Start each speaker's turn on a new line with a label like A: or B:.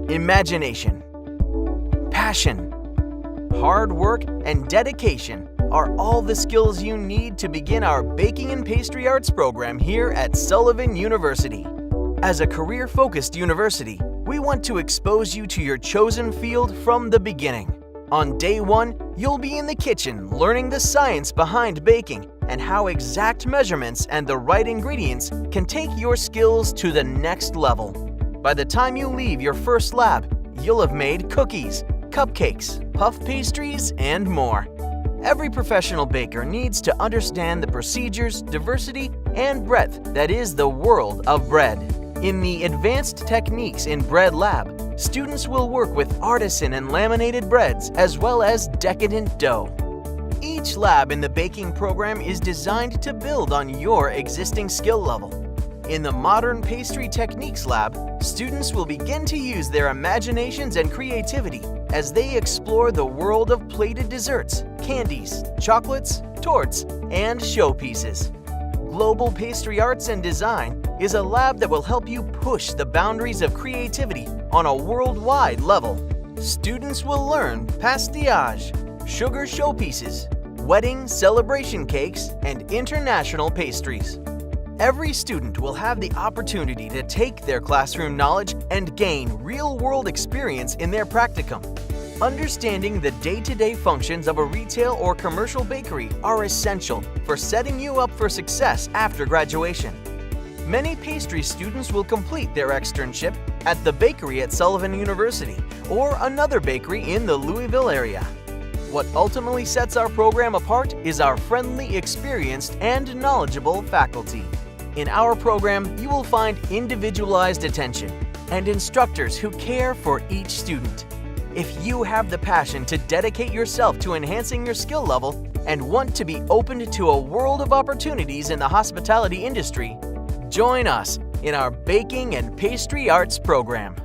A: imagination, passion, hard work, and dedication are all the skills you need to begin our Baking and Pastry Arts program here at Sullivan University. As a career-focused university, we want to expose you to your chosen field from the beginning. On day one, you'll be in the kitchen learning the science behind baking and how exact measurements and the right ingredients can take your skills to the next level. By the time you leave your first lab, you'll have made cookies, cupcakes, puff pastries, and more. Every professional baker needs to understand the procedures, diversity, and breadth that is the world of bread. In the Advanced Techniques in Bread Lab, students will work with artisan and laminated breads as well as decadent dough. Each lab in the baking program is designed to build on your existing skill level. In the Modern Pastry Techniques Lab, students will begin to use their imaginations and creativity as they explore the world of plated desserts, candies, chocolates, torts, and showpieces. Global Pastry Arts and Design is a lab that will help you push the boundaries of creativity on a worldwide level. Students will learn pastillage, sugar showpieces, wedding celebration cakes, and international pastries. Every student will have the opportunity to take their classroom knowledge and gain real-world experience in their practicum. Understanding the day-to-day functions of a retail or commercial bakery are essential for setting you up for success after graduation. Many pastry students will complete their externship at the bakery at Sullivan University or another bakery in the Louisville area. What ultimately sets our program apart is our friendly, experienced, and knowledgeable faculty. In our program, you will find individualized attention and instructors who care for each student. If you have the passion to dedicate yourself to enhancing your skill level and want to be opened to a world of opportunities in the hospitality industry, join us in our Baking and Pastry Arts program.